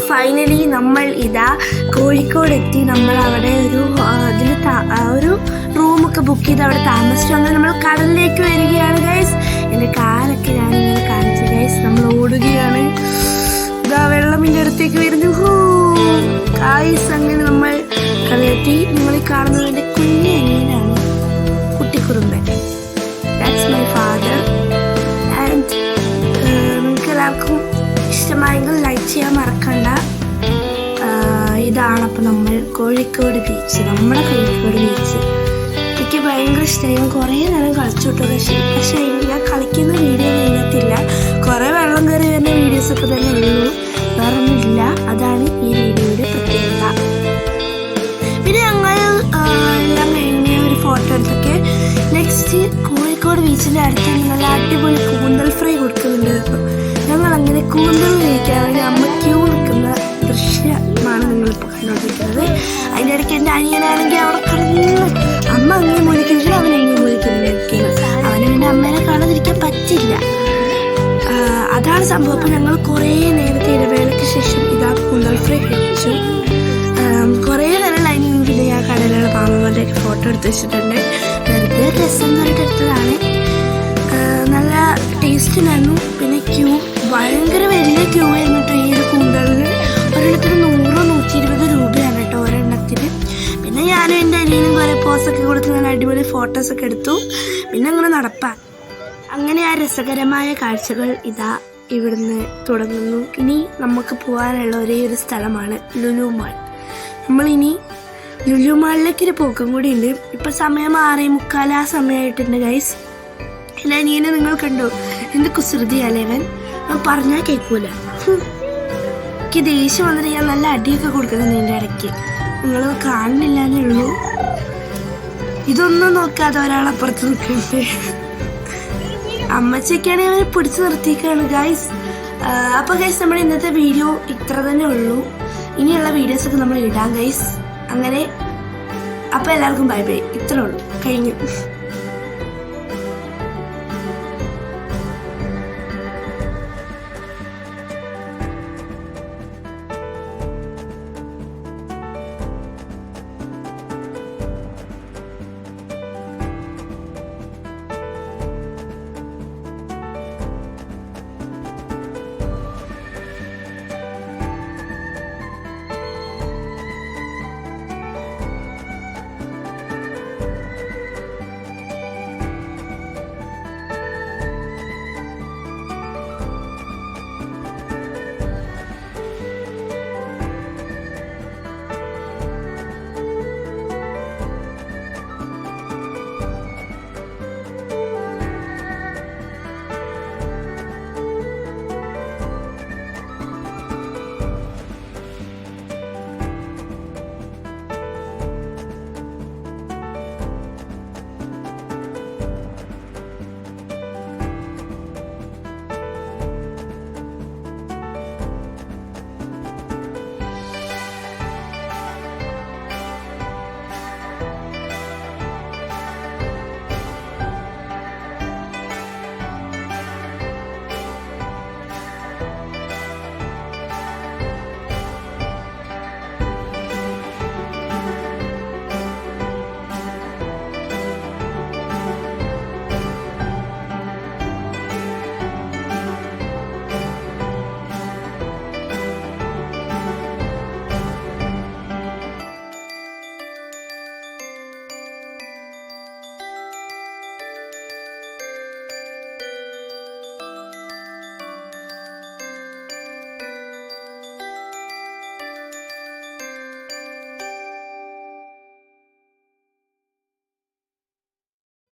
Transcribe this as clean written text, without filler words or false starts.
Finally നമ്മൾ ഇതാ കോഴിക്കോട് എത്തി. നമ്മൾ അവിടെ ഒരു റൂമൊക്കെ ബുക്ക് ചെയ്ത് അവിടെ താമസിച്ചു. അങ്ങനെ നമ്മൾ കടലിലേക്ക് വരികയാണ് ഗൈസ്. എൻ്റെ കാലൊക്കെ ഞാനിങ്ങനെ കാണിച്ചു ഗൈസ്. നമ്മൾ ഓടുകയാണ്. ഇതാ വെള്ളമിൻ്റെ അടുത്തേക്ക് വരുന്നു. ഗൈസ് അങ്ങനെ നമ്മൾ കടലെത്തി. നിങ്ങൾ കാണുന്നതിൻ്റെ കുഞ്ഞു അനിയനാണ് കുട്ടിക്കുറുമ്പൻ. That's my father. ആൻഡ് നിങ്ങൾക്ക് എല്ലാവർക്കും ഇഷ്ടമായെങ്കിൽ ലൈക്ക് ചെയ്യാൻ മറക്കണ്ട. ഇതാണപ്പോൾ നമ്മൾ കോഴിക്കോട് ബീച്ച്, നമ്മുടെ കോഴിക്കോട് ബീച്ച്. എനിക്ക് ഭയങ്കര ഇഷ്ടമായി. കുറേ നേരം കളിച്ചോട്ടോ. പക്ഷേ ഞാൻ കളിക്കുന്ന വീഡിയോ ചെയ്യത്തില്ല. കുറേ വെള്ളം കയറി വരുന്ന വീഡിയോസൊക്കെ തന്നെ ഉള്ളൂ, വേറൊന്നുമില്ല. അതാണ് ഈ വീഡിയോയുടെ പ്രത്യേകത. പിന്നെ ഞങ്ങൾ എല്ലാം കഴിഞ്ഞ ഒരു ഫോട്ടോ എടുത്തൊക്കെ നെക്സ്റ്റ് കോഴിക്കോട് ബീച്ചിൻ്റെ അടുത്ത് നല്ല അടിപൊളി കൂന്തൽ ഫ്രൈ കൊടുക്കുന്നുണ്ട്. അപ്പോൾ ഞങ്ങൾ അങ്ങനെ കൂന്തൽ കഴിക്കാൻ വേണ്ടി അമ്മ ക്യൂ നിൽക്കുന്ന ദൃശ്യമാണ് നിങ്ങളിപ്പോൾ കണ്ടുകൊണ്ടിരിക്കുന്നത്. അതിൻ്റെ ഇടയ്ക്ക് എൻ്റെ അനിയനാണെങ്കിൽ അവിടെ കിടന്ന് അമ്മ അങ്ങനെ മുഴിക്കുന്നില്ല, അവൻ എങ്ങനെ മുഴിക്കുന്നില്ല. അവന് പിന്നെ അമ്മേനെ കാണാതിരിക്കാൻ പറ്റില്ല. അതാണ് സംഭവം. അപ്പോൾ ഞങ്ങൾ കുറേ നേരത്തെ ഇടവേളയ്ക്ക് ശേഷം ഇതാ കൂന്തൽ ഫ്രൈ കഴിച്ചു. കുറേ നേരം ലൈനിങ്. പിന്നെ ഞാൻ കടലുള്ള പാമ്പുകളുടെ ഫോട്ടോ എടുത്ത് വെച്ചിട്ടുണ്ട്. വെറുതെ രസം പറഞ്ഞിട്ട് എടുത്തതാണ്. നല്ല ടേസ്റ്റിനായിരുന്നു. പിന്നെ ക്യൂ ഭയങ്കര വലിയ ക്യൂ ആയിരുന്നു ഈ ഒരു കൂന്തളിന്. ഒരെണ്ണത്തിന് 100-120 രൂപയാണ് കേട്ടോ ഒരെണ്ണത്തിന്. പിന്നെ ഞാനും എൻ്റെ അനിയനും കുറേ പോസൊക്കെ കൊടുത്ത് ഞാൻ അടിപൊളി ഫോട്ടോസൊക്കെ എടുത്തു. പിന്നെ അങ്ങനെ നടപ്പാൻ. അങ്ങനെ ആ രസകരമായ കാഴ്ചകൾ ഇതാ ഇവിടുന്ന് തുടങ്ങുന്നു. ഇനി നമുക്ക് പോകാനുള്ള ഒരേ ഒരു സ്ഥലമാണ് ലുലു മാൾ. നമ്മളിനി ലുലു മാളിലേക്കൊരു പോക്കും കൂടി ഉണ്ട്. ഇപ്പം സമയം 6:45 ആ സമയമായിട്ടുണ്ട് ഗൈസ്. എൻ്റെ അനിയനെ നിങ്ങൾ കണ്ടു, എന്ത് കുസൃതിയല്ലേ അവൻ പറഞ്ഞാൽ കേൾക്കൂല. എനിക്ക് ദേഷ്യം വന്നിട്ട് ഞാൻ നല്ല അടിയൊക്കെ കൊടുക്കുന്നുണ്ട് എൻ്റെ ഇടയ്ക്ക്. നിങ്ങൾ കാണുന്നില്ല എന്നേ ഉള്ളൂ. ഇതൊന്നും നോക്കാതെ ഒരാളപ്പുറത്ത് നിൽക്കുന്നുണ്ട്. അമ്മച്ചൊക്കെയാണെങ്കിൽ അവനെ പിടിച്ചു നിർത്തിയേക്കാണ് ഗൈസ്. അപ്പോൾ ഗൈസ് നമ്മുടെ ഇന്നത്തെ വീഡിയോ ഇത്ര തന്നെ ഉള്ളൂ. ഇനിയുള്ള വീഡിയോസൊക്കെ നമ്മൾ ഇടാം ഗൈസ്. അങ്ങനെ അപ്പോൾ എല്ലാവർക്കും ബൈ ബൈ. ഇത്രേ ഉള്ളൂ, കഴിഞ്ഞു.